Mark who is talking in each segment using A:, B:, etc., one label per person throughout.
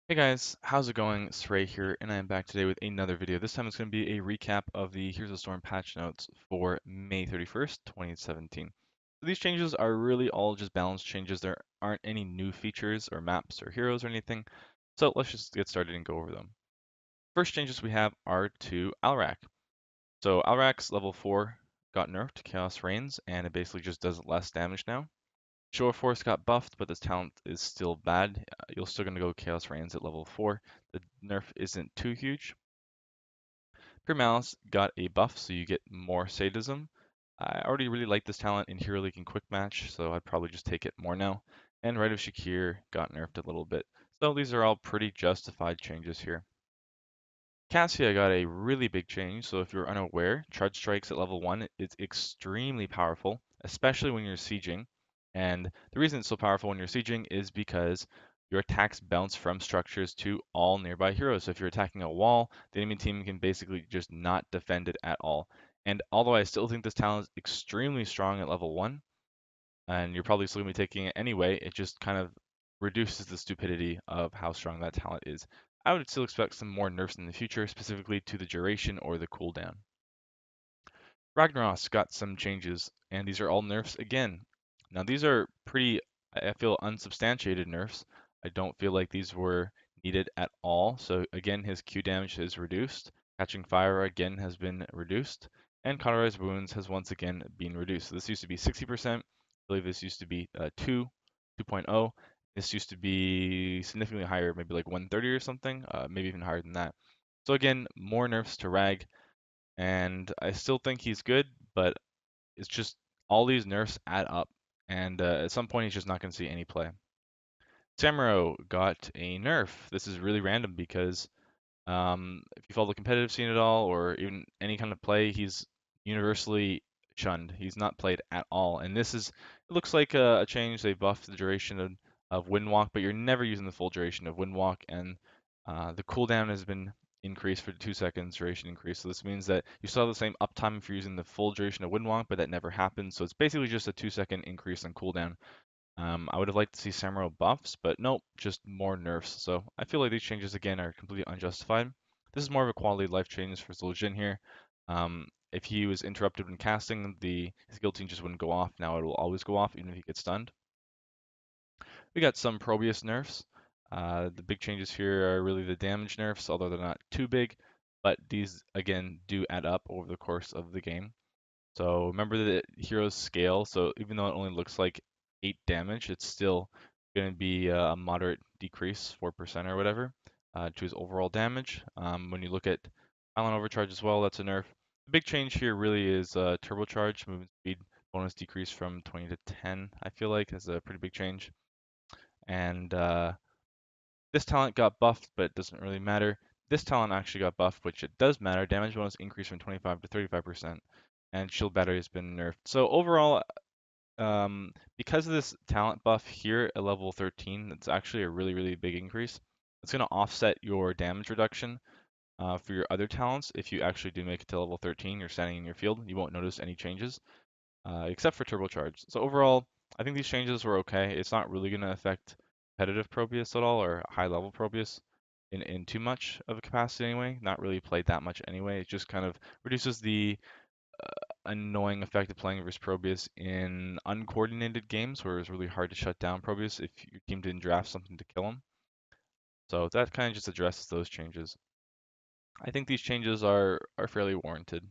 A: Hey guys, how's it going? Srey here, and I am back today with another video. This time it's going to be a recap of the Heroes of the Storm patch notes for May 31st, 2017. So these changes are really all just balance changes. There aren't any new features or maps or heroes or anything. So let's just get started and go over them. First changes we have are to Alarak. So Alarak's level 4 got nerfed, Chaos Reigns, and it basically just does less damage now. Show of Force got buffed, but this talent is still bad. You're still going to go Chaos Reigns at level 4. The nerf isn't too huge. Pure Malice got a buff, so you get more sadism. I already really like this talent in Hero League and Quick Match, so I'd probably just take it more now. And Rite of Shakir got nerfed a little bit. So these are all pretty justified changes here. Cassia got a really big change, so if you're unaware, Charge Strikes at level 1 is extremely powerful, especially when you're sieging. And the reason it's so powerful when you're sieging is because your attacks bounce from structures to all nearby heroes. So if you're attacking a wall, the enemy team can basically just not defend it at all. And although I still think this talent is extremely strong at level 1, and you're probably still going to be taking it anyway, it just kind of reduces the stupidity of how strong that talent is. I would still expect some more nerfs in the future, specifically to the duration or the cooldown. Ragnaros got some changes, and these are all nerfs again. Now these are pretty, I feel, unsubstantiated nerfs. I don't feel like these were needed at all. So again, his Q damage is reduced. Catching fire again has been reduced. And cauterized wounds has once again been reduced. So this used to be 60%. I believe this used to be 2.0. This used to be significantly higher, maybe like 130 or something, maybe even higher than that. So again, more nerfs to Rag, and I still think he's good, but it's just all these nerfs add up, and at some point he's just not going to see any play. Samuro got a nerf. This is really random because if you follow the competitive scene at all, or even any kind of play, he's universally shunned. He's not played at all, and this is it looks like a change. They buffed the duration of Windwalk, but you're never using the full duration of Windwalk, and the cooldown has been increased for 2 seconds duration increase. So this means that you still have the same uptime if you're using the full duration of Windwalk, but that never happens. So it's basically just a 2-second increase in cooldown. I would have liked to see Samuro buffs, but nope, just more nerfs. So I feel like these changes again are completely unjustified. This is more of a quality of life change for Zul'jin here. If he was interrupted when casting, his guillotine just wouldn't go off. Now it will always go off, even if he gets stunned. We got some Probius nerfs. The big changes here are really the damage nerfs, although they're not too big, but these again do add up over the course of the game. So remember that heroes scale, so even though it only looks like 8 damage, it's still going to be a moderate decrease, 4% or whatever, to his overall damage. When you look at Island Overcharge as well, that's a nerf. The big change here really is Turbocharge, movement speed bonus decrease from 20 to 10, I feel like is a pretty big change. And this talent got buffed, but it doesn't really matter. This talent actually got buffed, which it does matter. Damage bonus increased from 25 to 35%, and shield battery has been nerfed. So overall, because of this talent buff here at level 13, it's actually a really, really big increase. It's going to offset your damage reduction for your other talents. If you actually do make it to level 13, you're standing in your field, you won't notice any changes, except for turbocharge. So overall, I think these changes were okay. It's not really going to affect competitive Probius at all, or high level Probius in too much of a capacity anyway. Not really played that much anyway. It just kind of reduces the annoying effect of playing versus Probius in uncoordinated games where it's really hard to shut down Probius if your team didn't draft something to kill him. So that kind of just addresses those changes. I think these changes are fairly warranted.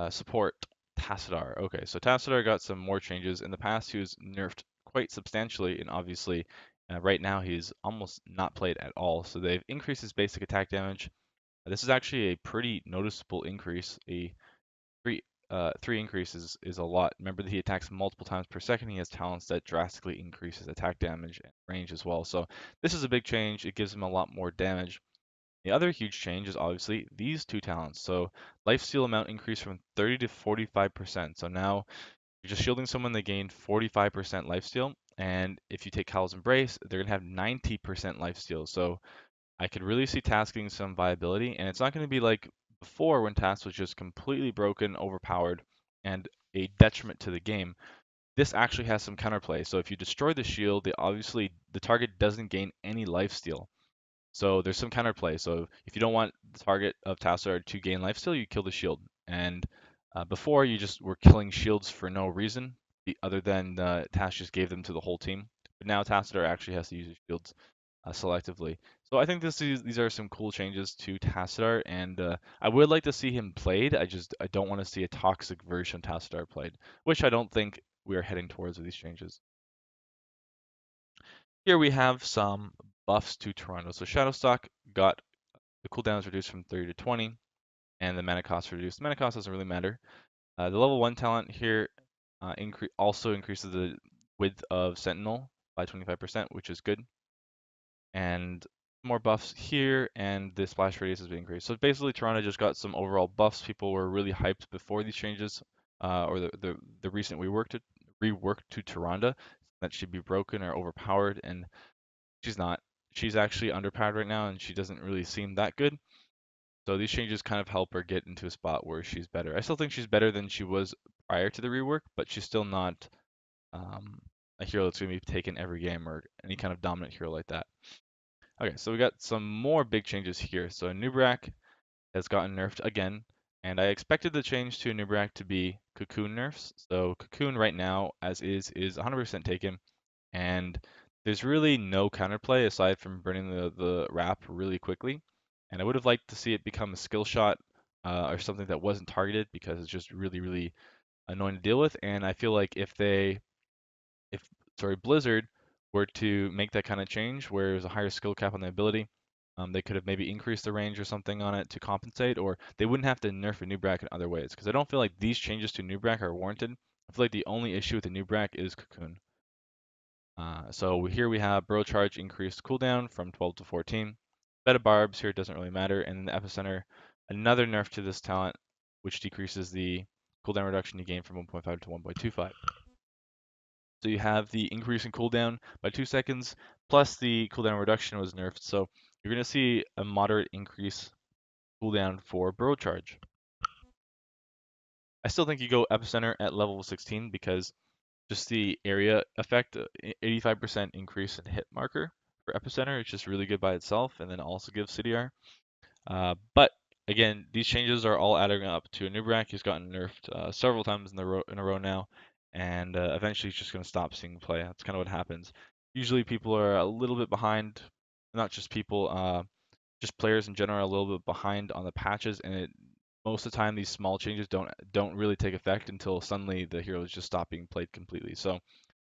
A: Support Tassadar. Okay, so Tassadar got some more changes. In the past, he was nerfed quite substantially, and obviously, right now he's almost not played at all. So they've increased his basic attack damage. This is actually a pretty noticeable increase. A three increases is a lot. Remember that he attacks multiple times per second. He has talents that drastically increase his attack damage and range as well. So this is a big change. It gives him a lot more damage. The other huge change is obviously these two talents. So lifesteal amount increased from 30 to 45%. So now you're just shielding someone, they gain 45% lifesteal. And if you take Cowl's Embrace, they're going to have 90% lifesteal. So I could really see tasking some viability, and it's not going to be like before when task was just completely broken, overpowered, and a detriment to the game. this actually has some counterplay. So if you destroy the shield, the target doesn't gain any lifesteal. So there's some counterplay. So if you don't want the target of Tassadar to gain lifesteal, you kill the shield. And before you just were killing shields for no reason, other than Tas just gave them to the whole team. But now Tassadar actually has to use his shields selectively. So I think these are some cool changes to Tassadar, and I would like to see him played. I don't want to see a toxic version of Tassadar played, which I don't think we are heading towards with these changes. Here we have some buffs to Tyrande. So Shadowstalk got the cooldown is reduced from 30 to 20, and the mana cost reduced. The mana cost doesn't really matter. The level 1 talent here also increases the width of Sentinel by 25%, which is good. And more buffs here, and the splash radius has been increased. So basically, Tyrande just got some overall buffs. People were really hyped before these changes, or the recent reworked to Tyrande, that she'd be broken or overpowered, and she's not. She's actually underpowered right now, and she doesn't really seem that good. So these changes kind of help her get into a spot where she's better. I still think she's better than she was prior to the rework, but she's still not a hero that's going to be taken every game or any kind of dominant hero like that. Okay, so we got some more big changes here. So Anub'arak has gotten nerfed again, and I expected the change to Anub'arak to be Cocoon nerfs. So Cocoon right now, as is 100% taken, and there's really no counterplay aside from burning the wrap really quickly. And I would have liked to see it become a skill shot or something that wasn't targeted because it's just really, really annoying to deal with. And I feel like if Blizzard were to make that kind of change where there's a higher skill cap on the ability, they could have maybe increased the range or something on it to compensate, or they wouldn't have to nerf a Anub'arak in other ways. Because I don't feel like these changes to Anub'arak are warranted. I feel like the only issue with the Anub'arak is Cocoon. So here we have Burrow Charge increased cooldown from 12 to 14. Beta Barbs here doesn't really matter. And in the Epicenter, another nerf to this talent, which decreases the cooldown reduction you gain from 1.5 to 1.25. So you have the increase in cooldown by 2 seconds, plus the cooldown reduction was nerfed. So you're going to see a moderate increase cooldown for Burrow Charge. I still think you go Epicenter at level 16 because just the area effect, 85% increase in hit marker for Epicenter. It's just really good by itself, and then also gives CDR. But again, these changes are all adding up to Anub'arak. He's gotten nerfed several times in a row now, and eventually he's just going to stop seeing play. That's kind of what happens. Usually people are a little bit behind, not just people, just players in general are a little bit behind on the patches, and most of the time these small changes don't really take effect until suddenly the hero is just stop being played completely. So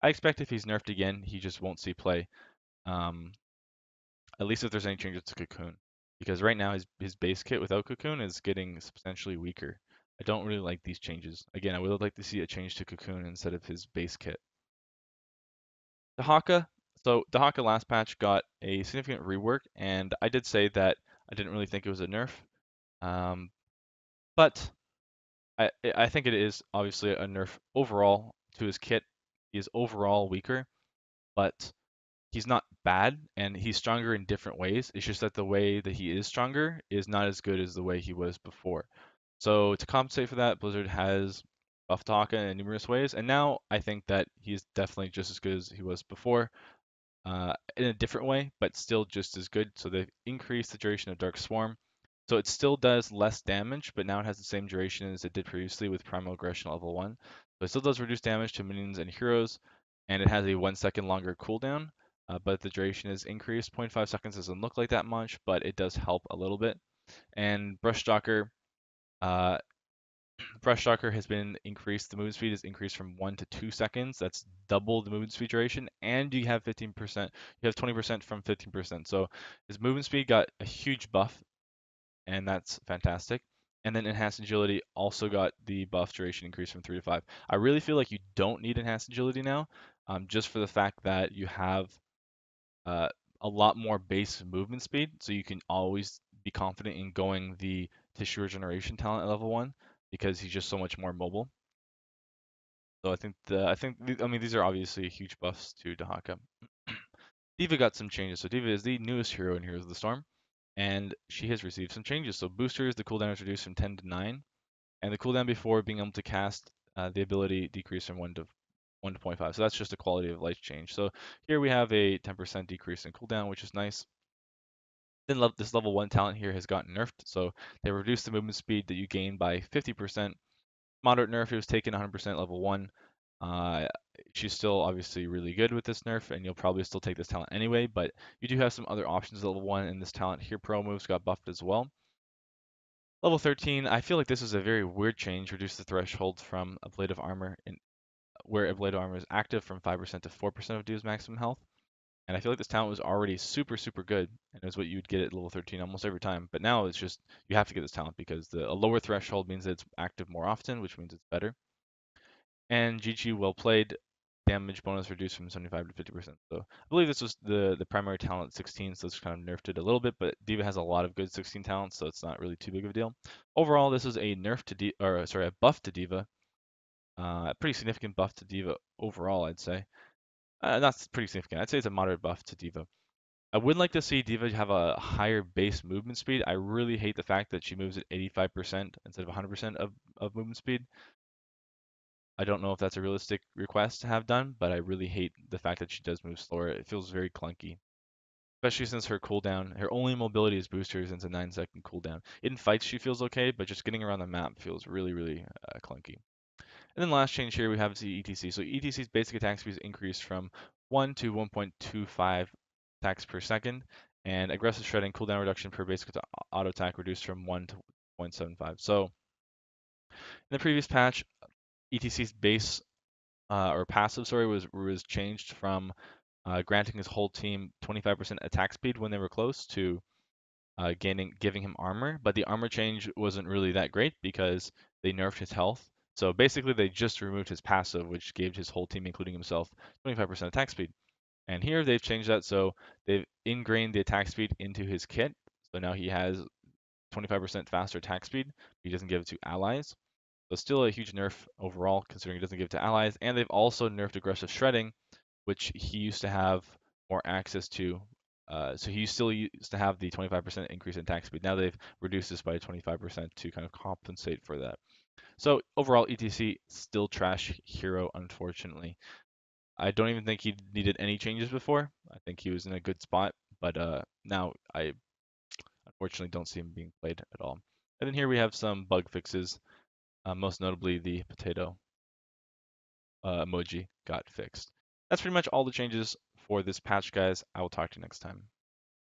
A: I expect if he's nerfed again, he just won't see play. Um, at least if there's any changes to Cocoon, because right now his base kit without Cocoon is getting substantially weaker. I don't really like these changes. Again, I would like to see a change to Cocoon instead of his base kit. Dehaka. So Dehaka last patch got a significant rework, and I did say that I didn't really think it was a nerf. But I think it is obviously a nerf overall to his kit. He is overall weaker, but he's not bad, and he's stronger in different ways. It's just that the way that he is stronger is not as good as the way he was before. So to compensate for that, Blizzard has buffed Taka in numerous ways, and now I think that he's definitely just as good as he was before, in a different way, but still just as good. So they've increased the duration of Dark Swarm. So it still does less damage, but now it has the same duration as it did previously with Primal Aggression level 1. So it still does reduce damage to minions and heroes, and it has a 1 second longer cooldown, but the duration is increased. 0.5 seconds doesn't look like that much, but it does help a little bit. And Brushstalker, uh, Brushstalker has been increased. The movement speed is increased from 1 to 2 seconds. That's double the movement speed duration, and you have 15%. You have 20% from 15%. So his movement speed got a huge buff, and that's fantastic. And then enhanced agility also got the buff duration increase from 3 to 5. I really feel like you don't need enhanced agility now, just for the fact that you have uh, a lot more base movement speed, so you can always be confident in going the tissue regeneration talent at level 1 because he's just so much more mobile. So I mean these are obviously huge buffs to Dehaka. D.Va got some changes. So D.Va is the newest hero in Heroes of the Storm, and she has received some changes. So boosters, the cooldown is reduced from 10 to 9, and the cooldown before being able to cast the ability decreased from 1 to 0.5. So that's just a quality of life change. So here we have a 10% decrease in cooldown, which is nice. Then this level 1 talent here has gotten nerfed, so they reduced the movement speed that you gain by 50%. Moderate nerf, it was taken 100% level 1. Uh, she's still obviously really good with this nerf, and you'll probably still take this talent anyway, but you do have some other options at level 1, and this talent here, Pro Moves, got buffed as well. Level 13, I feel like this is a very weird change, reduce the threshold from Ablative Armor, where Ablative Armor is active from 5% to 4% of D.Va's maximum health. And I feel like this talent was already super, super good, and is what you'd get at level 13 almost every time. But now it's just, you have to get this talent because a lower threshold means that it's active more often, which means it's better. And GG, well played. Damage bonus reduced from 75 to 50%. So I believe this was the primary talent 16, so it's kind of nerfed it a little bit, but D.Va has a lot of good 16 talents, so it's not really too big of a deal. Overall, this is a nerf to a buff to D.Va. A pretty significant buff to D.Va overall, I'd say. Not pretty significant. I'd say it's a moderate buff to D.Va. I would like to see D.Va have a higher base movement speed. I really hate the fact that she moves at 85% instead of 100% of movement speed. I don't know if that's a realistic request to have done, but I really hate the fact that she does move slower. It feels very clunky, especially since her cooldown, her only mobility is boosters and it's a 9-second cooldown. In fights, she feels okay, but just getting around the map feels really, really clunky. And then last change here, we have the E.T.C. So E.T.C's basic attack speed is increased from 1 to 1.25 attacks per second, and aggressive shredding cooldown reduction per basic auto attack reduced from 1 to 0.75. So in the previous patch, E.T.C's base or passive, sorry, was changed from granting his whole team 25% attack speed when they were close to giving him armor. But the armor change wasn't really that great because they nerfed his health. So basically, they just removed his passive, which gave his whole team, including himself, 25% attack speed. And here they've changed that, so they've ingrained the attack speed into his kit. So now he has 25% faster attack speed. He doesn't give it to allies. So still a huge nerf overall, considering he doesn't give it to allies. And they've also nerfed aggressive shredding, which he used to have more access to. So he still used to have the 25% increase in attack speed. Now they've reduced this by 25% to kind of compensate for that. So overall, E.T.C. still trash hero, unfortunately. I don't even think he needed any changes before. I think he was in a good spot, but now I unfortunately don't see him being played at all. And then here we have some bug fixes, most notably the potato emoji got fixed. That's pretty much all the changes for this patch, guys. I will talk to you next time.